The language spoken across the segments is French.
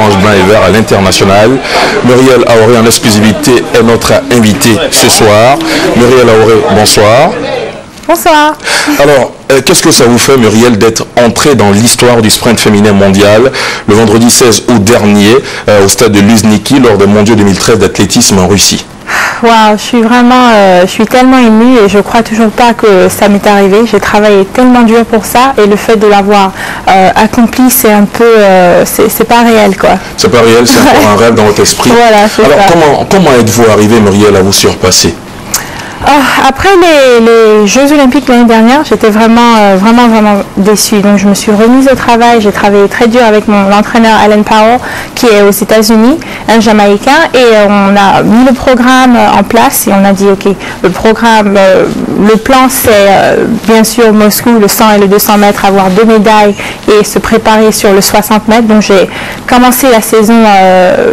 orange, blanc et vert à l'international. Muriel Aoré en exclusivité est notre invitée ce soir. Muriel Aoré, bonsoir. Bonsoir. Alors, qu'est-ce que ça vous fait, Muriel, d'être entrée dans l'histoire du sprint féminin mondial le vendredi 16 août dernier au stade de Luzhniki lors des mondiaux 2013 d'athlétisme en Russie? Waouh, je suis tellement émue et je crois toujours pas que ça m'est arrivé. J'ai travaillé tellement dur pour ça et le fait de l'avoir accompli, c'est un peu, c'est pas réel quoi. C'est pas réel, c'est encore un rêve dans votre esprit. Voilà, c'est alors, ça. Comment êtes-vous arrivé, Muriel, à vous surpasser? Après les Jeux Olympiques l'année dernière, j'étais vraiment déçue. Donc je me suis remise au travail. J'ai travaillé très dur avec mon entraîneur Alan Powell, qui est aux États-Unis, un Jamaïcain, et on a mis le programme en place et on a dit ok, le programme, le plan c'est bien sûr Moscou, le 100 et le 200 mètres, avoir 2 médailles et se préparer sur le 60 mètres. Donc j'ai commencé la saison,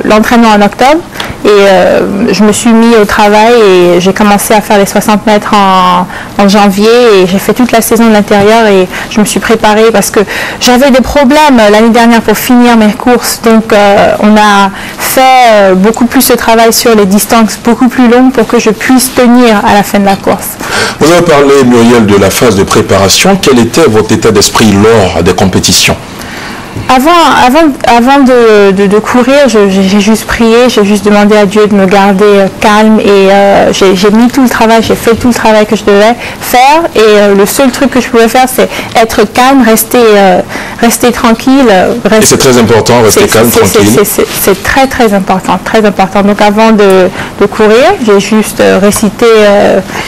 l'entraînement en octobre et je me suis mis au travail et j'ai commencé à faire les 60 mètres en janvier et j'ai fait toute la saison de l'intérieur et je me suis préparée parce que j'avais des problèmes l'année dernière pour finir mes courses. Donc on a fait beaucoup plus de travail sur les distances beaucoup plus longues pour que je puisse tenir à la fin de la course. Vous avez parlé, Muriel, de la phase de préparation. Quel était votre état d'esprit lors des compétitions? Avant de courir, j'ai juste prié, j'ai juste demandé à Dieu de me garder calme et j'ai mis tout le travail, j'ai fait tout le travail que je devais faire et le seul truc que je pouvais faire c'est être calme, rester tranquille. Et c'est très important, rester calme, tranquille. C'est très important, très important. Donc avant de courir, j'ai juste récité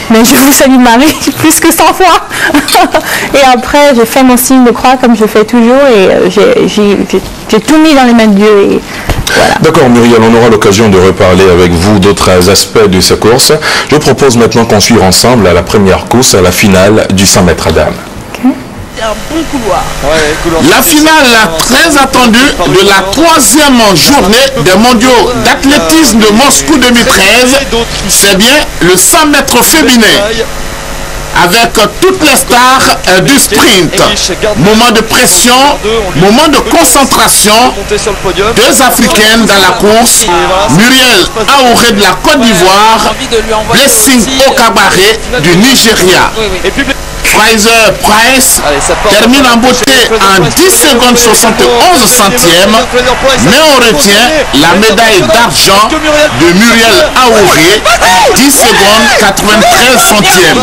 mais je vous salue Marie plus que 100 fois. Et après j'ai fait mon signe de croix comme je fais toujours et j'ai tout mis dans les mains de Dieu et voilà. D'accord Muriel, on aura l'occasion de reparler avec vous d'autres aspects de ces courses. Je propose maintenant qu'on suive ensemble à la première course, à la finale du 100 mètres à dames. Un bon couloir. La finale très attendue de la 3e journée des mondiaux d'athlétisme de Moscou 2013, c'est bien le 100 mètres féminin. Avec toutes les stars du sprint. Moment de pression, moment de concentration. 2 Africaines dans la course. Muriel Aoré de la Côte d'Ivoire. Blessing Okagbare du Nigeria. Fraser Price termine en beauté en 10 secondes 71 centièmes, mais on retient la médaille d'argent de Muriel Aoré, 10 secondes 93 centièmes.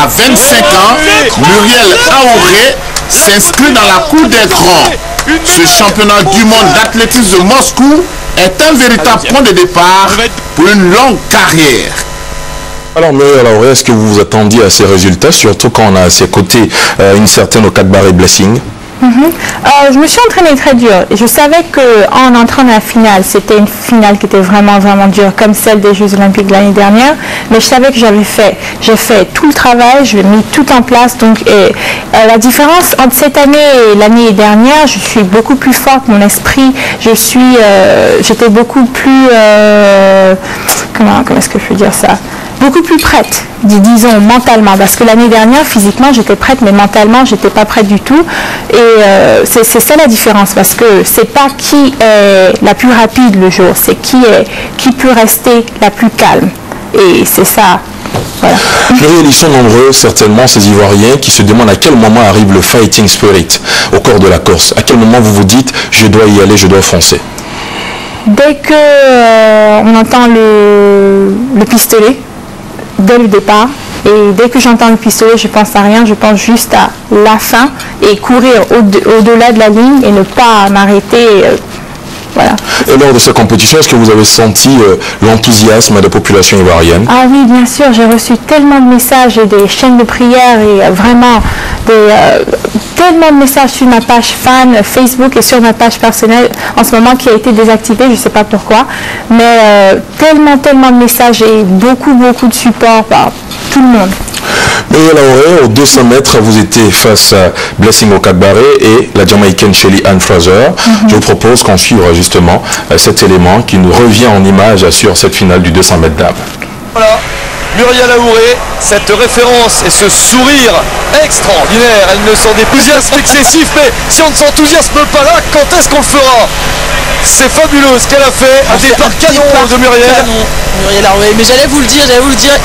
À 25 ans, Muriel Aoré s'inscrit dans la cour des grands. Ce championnat du monde d'athlétisme de Moscou est un véritable point de départ pour une longue carrière. Alors Muriel Aoré, est-ce que vous vous attendiez à ces résultats, surtout quand on a à ses côtés une certaine Okagbare Blessing? Je me suis entraînée très dur et je savais qu'en entrant à la finale, c'était une finale qui était vraiment dure comme celle des Jeux Olympiques de l'année dernière, mais je savais que j'ai fait tout le travail, j'ai mis tout en place. Donc la différence entre cette année et l'année dernière, je suis beaucoup plus forte, mon esprit, j'étais beaucoup plus comment est-ce que je peux dire ça, beaucoup plus prête, disons mentalement, parce que l'année dernière physiquement j'étais prête mais mentalement j'étais pas prête du tout et c'est ça la différence, parce que c'est pas qui est la plus rapide le jour, c'est qui peut rester la plus calme, et c'est ça. Voilà. Ils sont nombreux certainement ces Ivoiriens qui se demandent à quel moment arrive le fighting spirit au corps de la course, à quel moment vous vous dites je dois y aller, je dois foncer. Dès que on entend le pistolet, dès le départ, et dès que j'entends le pistolet, je pense à rien, je pense juste à la fin et courir au-delà de la ligne et ne pas m'arrêter. Voilà. Et lors de ces compétitions, est-ce que vous avez senti l'enthousiasme de la population ivoirienne? Ah oui, bien sûr, j'ai reçu tellement de messages et des chaînes de prières et vraiment tellement de messages sur ma page fan Facebook et sur ma page personnelle en ce moment qui a été désactivée, je ne sais pas pourquoi, mais tellement de messages et beaucoup de support par tout le monde. Muriel Aoré, aux 200 mètres, vous étiez face à Blessing Okagbare et la Jamaïcaine Shelly-Ann Fraser. Je vous propose qu'on suive justement cet élément qui nous revient en image sur cette finale du 200 mètres dames. Voilà, Muriel Aoré, cette référence et ce sourire extraordinaire, elle ne s'en enthousiasme excessif, mais si on ne s'enthousiasme pas là, quand est-ce qu'on le fera? C'est fabuleux ce qu'elle a fait. Un départ canon de Muriel. Muriel Arouet. Mais j'allais vous le dire,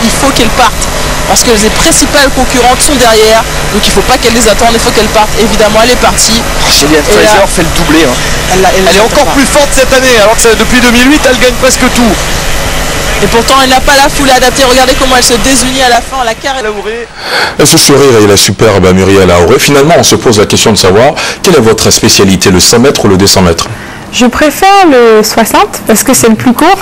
il faut qu'elle parte. Parce que les principales concurrentes sont derrière. Donc il ne faut pas qu'elle les attende, il faut qu'elle parte. Évidemment, elle est partie. Shelly Ann Fraser fait le doublé. Hein. Elle est encore plus forte cette année. Alors que depuis 2008, elle gagne presque tout. Et pourtant, elle n'a pas la foule adaptée. Regardez comment elle se désunit à la fin. La carré. Et ce sourire et la superbe Muriel Arouet. Finalement, on se pose la question de savoir quelle est votre spécialité, le 100 mètres ou le 200 mètres? Je préfère le 60 parce que c'est le plus court.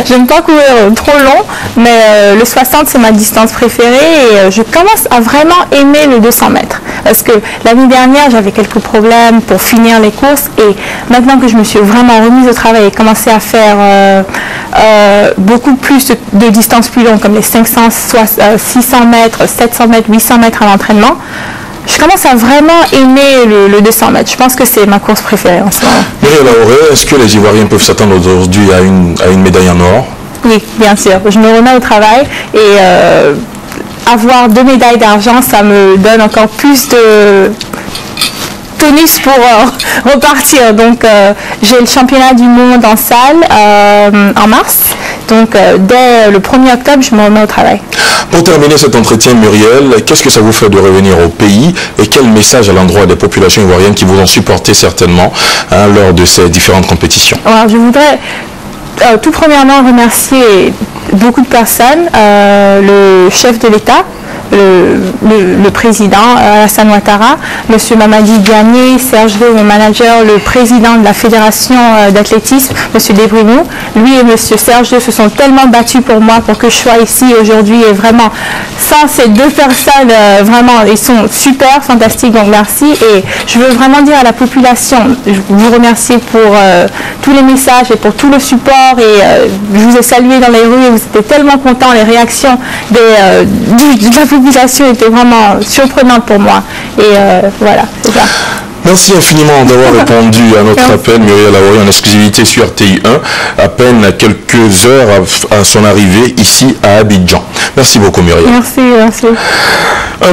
J'aime pas courir trop long, mais le 60 c'est ma distance préférée et je commence à vraiment aimer le 200 mètres. Parce que l'année dernière j'avais quelques problèmes pour finir les courses et maintenant que je me suis vraiment remise au travail et commencé à faire beaucoup plus de distances plus longues comme les 500, 600 mètres, 700 mètres, 800 mètres à l'entraînement, je commence à vraiment aimer le 200 mètres. Je pense que c'est ma course préférée en ce moment. Muriel Arouet, est-ce que les Ivoiriens peuvent s'attendre aujourd'hui à une médaille en or? Oui, bien sûr. Je me remets au travail et avoir 2 médailles d'argent, ça me donne encore plus de tonus pour repartir. Donc, j'ai le championnat du monde en salle en mars. Donc, dès le 1er octobre, je me remets au travail. Pour terminer cet entretien, Muriel, qu'est-ce que ça vous fait de revenir au pays et quel message à l'endroit des populations ivoiriennes qui vous ont supporté certainement lors de ces différentes compétitions? Alors, je voudrais tout premièrement remercier beaucoup de personnes, le chef de l'État, le président Alassane Ouattara, M. Mamadi Diagne, Serge Day, mon manager, le président de la fédération d'athlétisme, M. Debrinou. Lui et M. Serge Day se sont tellement battus pour moi pour que je sois ici aujourd'hui et vraiment sans ces 2 personnes, vraiment ils sont super, fantastiques, donc merci. Et je veux vraiment dire à la population, vous remercier pour tous les messages et pour tout le support et je vous ai salué dans les rues et vous étiez tellement contents, les réactions de la population étaient vraiment surprenantes pour moi et voilà, c'est ça. Merci infiniment d'avoir répondu à notre appel, Muriel Arouet, en exclusivité sur RTI 1, à peine quelques heures à son arrivée ici à Abidjan. Merci beaucoup, Muriel. Merci.